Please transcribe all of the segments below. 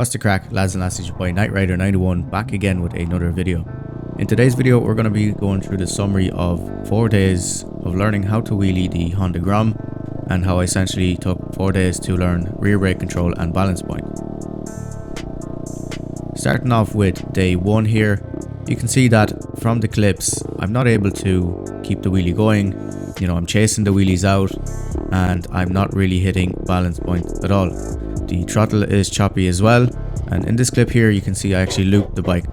What's the crack, lads and lasses? Your boy Knight Rider 91 back again with another video. In today's video we're going to be going through the summary of 4 days of learning how to wheelie the Honda Grom, and how I essentially took 4 days to learn rear brake control and balance point. Starting off with day 1 here, you can see that from the clips I'm not able to keep the wheelie going. You know, I'm chasing the wheelies out and I'm not really hitting balance point at all. The throttle is choppy as well, and in this clip here you can see I actually looped the bike.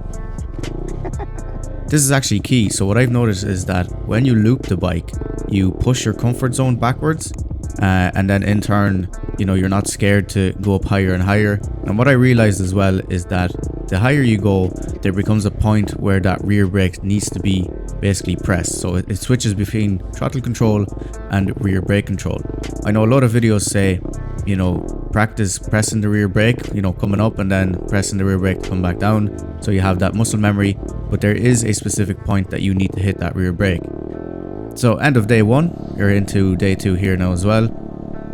This is actually key. So what I've noticed is that when you loop the bike, you push your comfort zone backwards, and then in turn, you know, you're not scared to go up higher and higher. And what I realized as well is that the higher you go, there becomes a point where that rear brake needs to be basically pressed. So it switches between throttle control and rear brake control. I know a lot of videos say, you know, practice pressing the rear brake, you know, coming up and then pressing the rear brake to come back down, so you have that muscle memory. But there is a specific point that you need to hit that rear brake. So end of day 1, you're into day 2 here now as well,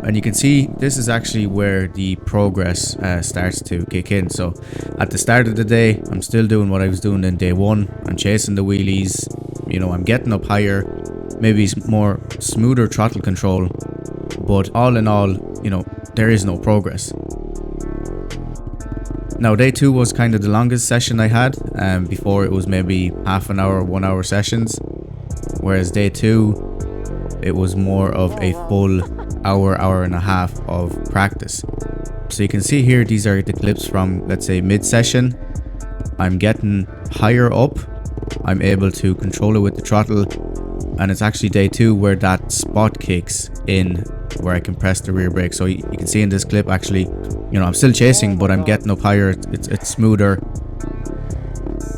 and you can see this is actually where the progress starts to kick in. So at the start of the day, I'm still doing what I was doing in day 1. I'm chasing the wheelies, you know, I'm getting up higher, maybe more smoother throttle control, but all in all, you know, there is no progress. Now day 2 was kind of the longest session I had. Before it was maybe half an hour, 1 hour sessions, whereas day 2 it was more of a full hour and a half of practice. So you can see here, these are the clips from, let's say, mid session. I'm getting higher up, I'm able to control it with the throttle, and it's actually day 2 where that spot kicks in, where I can press the rear brake. So you can see in this clip, actually, you know, I'm still chasing, but I'm getting up higher, it's smoother,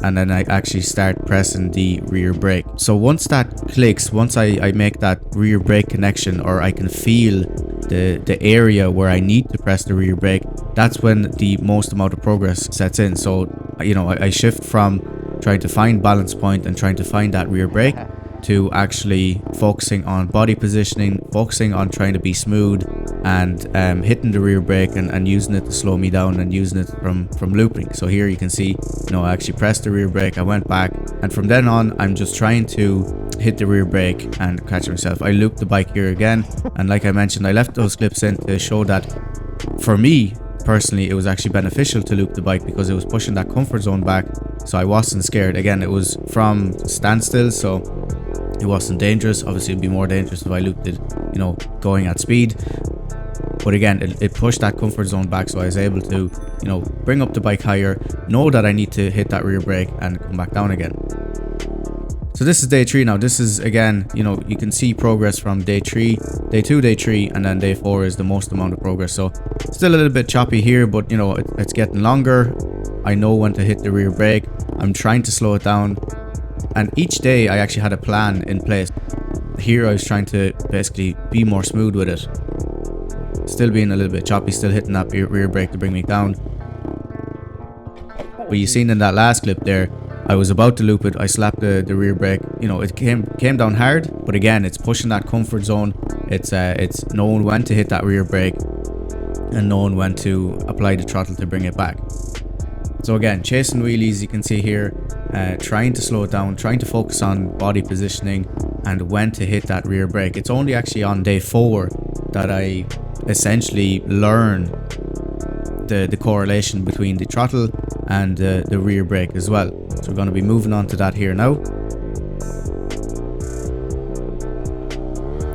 and then I actually start pressing the rear brake. So once that clicks, once I make that rear brake connection, or I can feel the area where I need to press the rear brake, that's when the most amount of progress sets in. So, you know, I shift from trying to find balance point and trying to find that rear brake to actually focusing on body positioning, focusing on trying to be smooth, and hitting the rear brake and using it to slow me down, and using it from looping. So here you can see, you know, I actually pressed the rear brake, I went back, and from then on I'm just trying to hit the rear brake and catch myself. I looped the bike here again, and like I mentioned, I left those clips in to show that for me personally it was actually beneficial to loop the bike, because it was pushing that comfort zone back, so I wasn't scared. Again, it was from standstill, so it wasn't dangerous. Obviously it'd be more dangerous if I looped it, you know, going at speed. But again, it pushed that comfort zone back, so I was able to, you know, bring up the bike higher, know that I need to hit that rear brake and come back down again. So this is day 3 now. This is, again, you know, you can see progress from day 3, day 2, day 3, and then day 4 is the most amount of progress. So still a little bit choppy here, but you know, it's getting longer. I know when to hit the rear brake. I'm trying to slow it down. And each day I actually had a plan in place. Here I was trying to basically be more smooth with it. Still being a little bit choppy, still hitting that rear brake to bring me down. But you seen in that last clip there, I was about to loop it, I slapped the rear brake. You know, it came down hard, but again, it's pushing that comfort zone. It's knowing when to hit that rear brake and knowing when to apply the throttle to bring it back. So again, chasing wheelies, you can see here, trying to slow it down, trying to focus on body positioning and when to hit that rear brake. It's only actually on day 4 that I essentially learn the correlation between the throttle and the rear brake as well. So we're going to be moving on to that here now.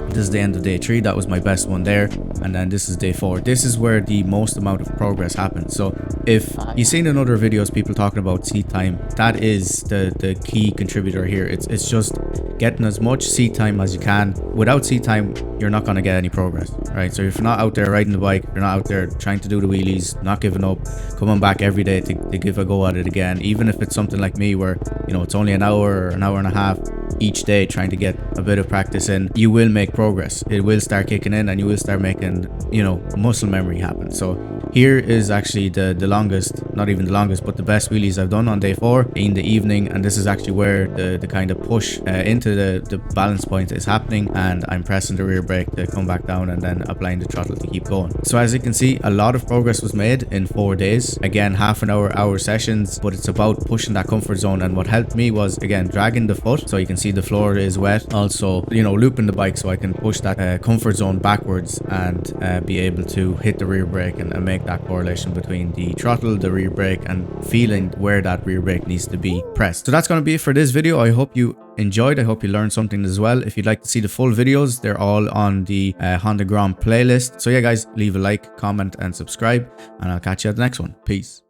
This is the end of day 3. That was my best one there. And then this is day 4. This is where the most amount of progress happens. So if you've seen in other videos people talking about seat time, that is the key contributor here. It's just getting as much seat time as you can. Without seat time, you're not going to get any progress, right? So if you're not out there riding the bike, you're not out there trying to do the wheelies, not giving up, coming back every day to give a go at it again, even if it's something like me where, you know, it's only an hour or an hour and a half each day trying to get a bit of practice in, you will make progress. It will start kicking in and you will start making, you know, muscle memory happen. So Here is actually the longest, not even the longest, but the best wheelies I've done on day 4 in the evening. And this is actually where the kind of push into the balance point is happening, and I'm pressing the rear brake to come back down and then applying the throttle to keep going. So as you can see, a lot of progress was made in 4 days. Again, half an hour sessions, but it's about pushing that comfort zone. And what helped me was, again, dragging the foot so you can see the floor is wet. Also, you know, looping the bike so I can push that comfort zone backwards and be able to hit the rear brake and make that correlation between the throttle, the rear brake, and feeling where that rear brake needs to be pressed. So that's going to be it for this video. I hope you enjoyed. I hope you learned something as well. If you'd like to see the full videos, they're all on the Honda Grom playlist. So yeah guys, leave a like, comment and subscribe, and I'll catch you at the next one. Peace.